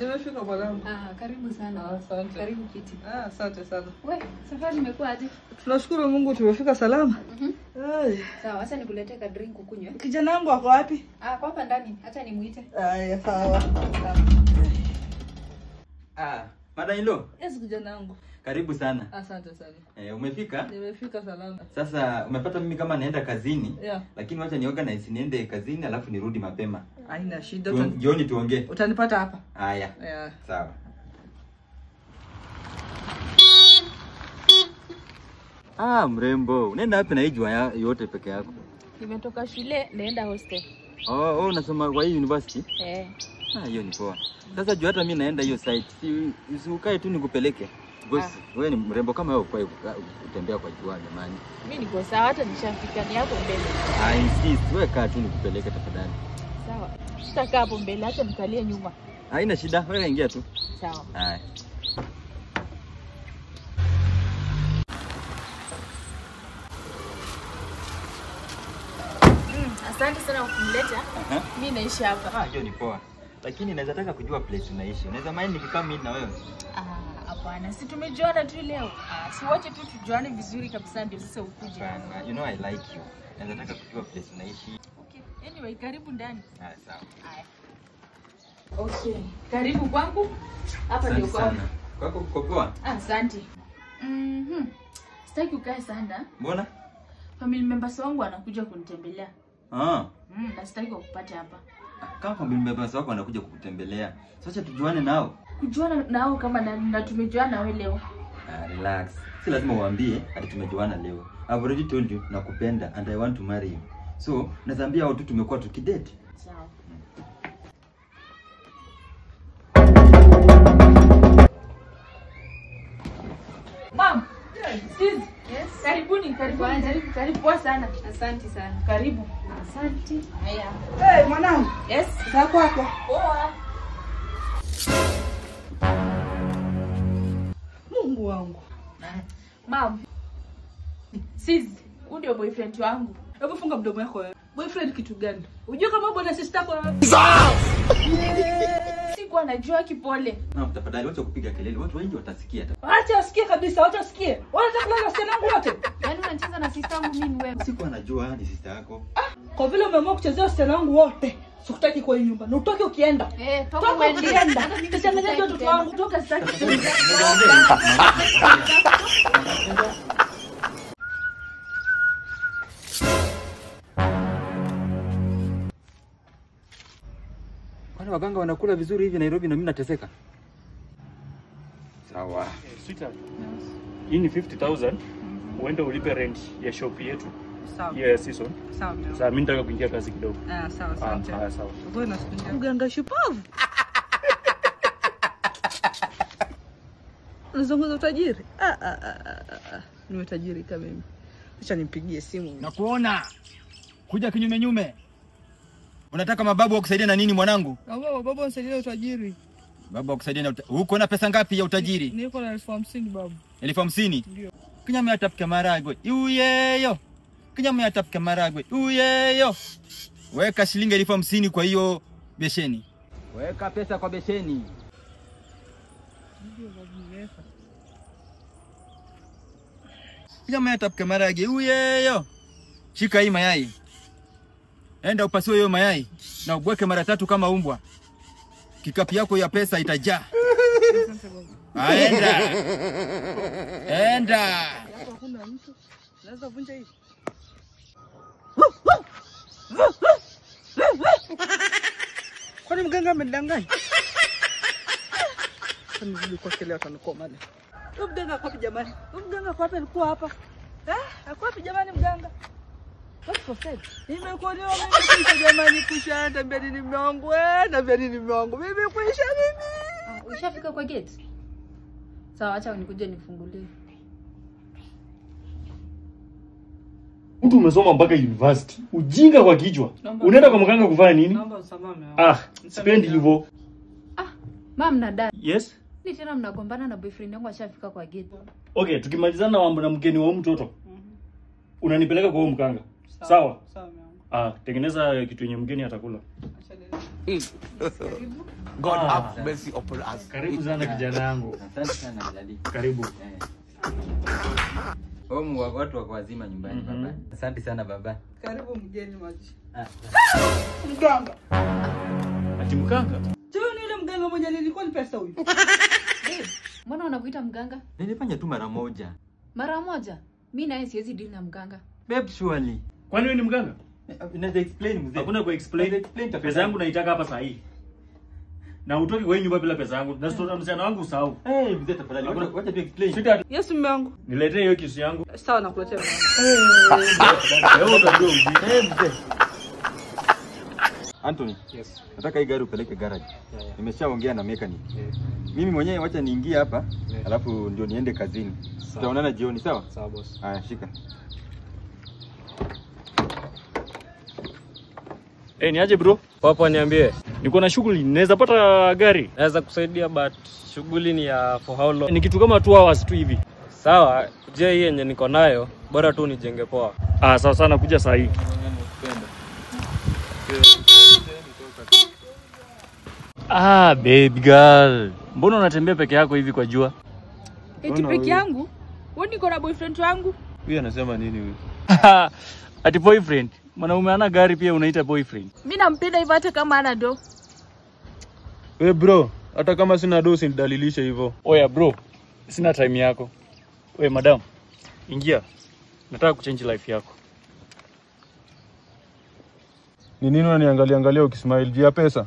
nimefika bwanangu. Karibu sana. Asante. Karibu kiti. Asante sana. Wewe, safari imekuwa aje? Tunashukuru Mungu tumefika salama. Sawa, acha nikuletee ka drink ukunywe. Kijana wangu wako wapi? Kwa hapa ndani, acha nimuite. Sawa. Madailo. Yes, kijana wangu. Karibu sana. Asante sana. Umefika? Nimefika salama. Sasa umepata mimi kama naenda kazini. Yeah. Lakini wacha niorganize niende kazini alafu nirudi mapema. Haina shida. Jioni tuongee. Utanipata hapa. Haya. Yeah. Sawa. Mrembo. Unaenda wapi na hii jua yote peke yako? Nimetoka shule naenda hostel. Unasoma kwa hii university? Hiyo ni poa. Sasa jua hata mimi naenda hiyo site. Si ukae tu nikupeleke. Boss, wewe ni mrembo kama wewe kwa kutembea kwa jua jamani. Mimi niko sawa hata nishafika ni hapo mbele. Insist, wewe kaa tu nikupeleke tafadhali. Sawa. Sitakaa hapo mbele acha nikalie nyuma. Haina shida, wewe ingia tu. Sawa. Haya. Asante sana kwa kunileta. Mimi naishi hapa. Hiyo ni poa. Lakini naweza taka kujua place unaishi. Unaweza mind nikikaa mimi na wewe? Hapana, si tumejuana tu leo. Si wache tu tujuane vizuri kabisa ndio sasa ukuje. Bana, you know I like you. Naweza taka kujua place unaishi. Okay. Anyway, karibu ndani. Sawa. Haya. Okay. Karibu kwangu. Hapa ndio kwangu. Kwako uko poa? Asante. Sitaki ukae sana. Mbona? Family members wangu wanakuja kunitembelea. Na sitaki kupata hapa. Kama family members wako wanakuja kukutembelea, sasa tujuane nao. Kujuana nao kama na tumejuana wewe leo. Relax. Si lazima uambie ati tumejuana leo. I've already told you nakupenda and I want to marry you. So, nazaambia hao tu tumekuwa tukidate. Sawa. Mom. Yes. Karibu poa sana. Asante sana. Karibu. Asante. Haya. Mwanangu. Yes. Zako hapo. Poa. Mungu wangu. Mom. Huyu ndio boyfriend wangu. Hebu funga mdomo wako wewe. Boyfriend kitu gani? Unajua kama bwana sister yako Sikuwa najua kipole. Tafadhali wacha kupiga kelele. Watu wengi watasikia. Acha asikie kabisa, acha asikie. Wanataka kulala sister yangu wote. Yaani unacheza na sister yangu mimi wewe. Sikuwa najua ni sister yako. Kwa vile umeamua kuchezea sister yangu wote, sikutaki kwa hii nyumba. Na utoke ukienda. Toka ukienda. Kishangazaje watoto wangu? Toka sitaki. Kwani waganga wanakula vizuri hivi Nairobi na mimi nateseka? Sawa. Sweetheart. Hii ni 50,000. Uende ulipe rent ya shop yetu. Sawa. Ya season. Sawa. Sasa mimi nataka kuingia kazi kidogo. Sawa. Sawa. Wewe unasikia? Mganga shupavu. Unazungumza utajiri? Nimetajiri kama mimi. Acha nimpigie simu. Nakuona. Kuja kinyume nyume. Unataka mababu wakusaidia na nini mwanangu? Baba unisaidie utajiri. Baba wakusaidia na uko na pesa ngapi ya utajiri? Niko na 50,000 babu. 50,000? Ndio. Kinyama yatapika maragwe. Uyeyo. Kinyama yatapika maragwe. Uyeyo. Weka shilingi 50,000 kwa hiyo besheni. Weka pesa kwa besheni. Ndio babu niweka. Kinyama yatapika maragwe. Uyeyo. Shika hii mayai. Enda upasue hiyo mayai na ubweke mara 3 kama umbwa. Kikapu yako ya pesa itajaa. Enda. Hakuna mtu. Naweza vunja hii. Kwani mganga amedanganya? Kwani nilikuwa kile atanikoma leo. Huyu mganga kwa wapi jamani? Mganga kwa wapi alikuwa hapa? Kwa wapi jamani mganga? What's for said? Nimekuonewa mimi kisha jamani kisha tambia nini mume wangu na nini mume wangu. Mimi kuisha mimi. Ushafika kwa gate? Sawa, acha nikuje nifungulie. Mtu umesoma mpaka university. Ujinga kwa kichwa. Unaenda kwa mganga kufanya nini? Naomba msamaha. Sipendi hivyo. Mama na dad. Yes. Ni tena mnagombana na boyfriend yangu ashafika kwa gate. Okay, tukimalizana mambo na mgeni wa mtoto. Unanipeleka kwa huyo mganga. Sawa? Sawa. Tengeneza kitu yenye mgeni atakula. Karibu. God have mercy upon us. Karibu sana kijana yangu. Asante sana Jalali. Karibu. Watu wako wazima nyumbani baba. Asante sana baba. Karibu mgeni maji. Mganga. Ati mkanga? Sio ni yule mganga mmoja nilikuwa ni pesa huyu. Mbona unakuita mganga? Nilifanya tu mara moja. Mara moja? Mimi naye siwezi deal na mganga. Babe surely. Kwani wewe ni mganga? Unaweza explain mzee. Hakuna ku explain. Pesa yangu naitaka hapa saa hii. Na utoki kwa nyumba bila pesa yangu. Na sio msichana wangu usahau. Mzee tafadhali. Wacha tu explain. Sita. Yesu mume wangu. Niletee hiyo kisu yangu. Sawa nakuletea. Leo utajua uji. Mzee. Anthony. Yes. Nataka hii gari upeleke garage. Nimeshaongea na mechanic. Mimi mwenyewe wacha niingie hapa, alafu ndio niende kazini. Tutaonana jioni, sawa? Sawa boss. Haya, shika. Niaje bro? Papa niambie. Niko na shughuli, naweza pata gari? Naweza kusaidia but shughuli ni ya for how long? Ni kitu kama 2 hours tu hivi. Sawa, je hii yenye niko nayo, bora tu nijenge poa. Sawa sana kuja saa hii. Baby girl. Mbona unatembea peke yako hivi kwa jua? Eti peke yangu? Wewe niko na boyfriend wangu? Huyu anasema nini huyu? Ati boyfriend. Mwanaume ana gari pia unaita boyfriend. Mimi nampenda hivyo hata kama ana do. We bro, hata kama sina do usinidalilishe hivyo. Oya bro, sina time yako. We madam, ingia. Nataka kuchange life yako. Ni nini unaniangalia ukismile juu ya pesa?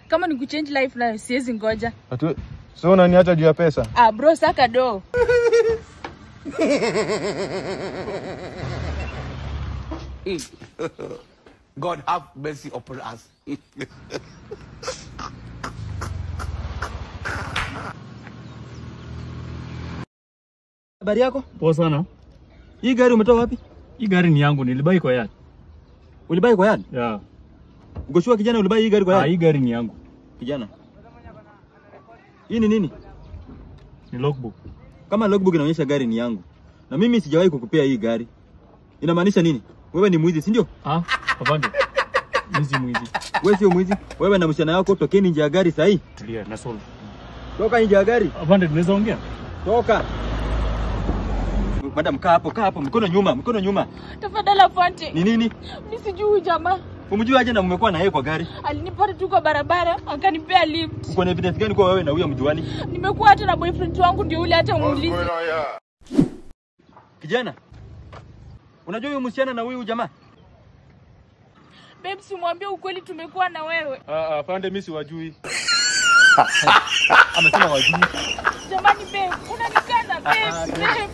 Kama ni kuchange life nayo siwezi ngoja. Ati so unaniacha juu ya pesa? Bro saka do. God have mercy upon us. Habari yako? Poa sana. Hii gari umetoa wapi? Hii gari ni yangu, nilibai kwa yard. Ulibai kwa yard? Yeah. Ugoshua kijana ulibai hii gari kwa yard? Hii gari ni yangu. Kijana. Hii ni nini? Ni logbook. Kama logbook inaonyesha gari ni yangu. Na mimi sijawahi kukupea hii gari. Inamaanisha nini? Wewe ni mwizi, si ndio? Afande. Mwizi. Wewe sio mwizi. Wewe na msichana wako tokeni nje ya gari sasa hii. Tulia, na solve. Toka nje ya gari. Afande, tunaweza ongea? Toka. Madam, kaa hapo, mkono nyuma. Tafadhali afande. Ni nini? Mimi sijui jamaa. Umjua aje na mmekuwa na yeye kwa gari? Alinipata tu kwa barabara, akanipea lift. Uko na evidence gani kwa wewe na huyo mjuani? Nimekuwa hata na boyfriend wangu ndio ule hata muulize. Kijana. Unajua huyo msichana na huyu jamaa? Babe, simwambie ukweli tumekuwa na wewe. Afande mimi siwajui. Amesema wajui. Jamani babe, unanikana babe.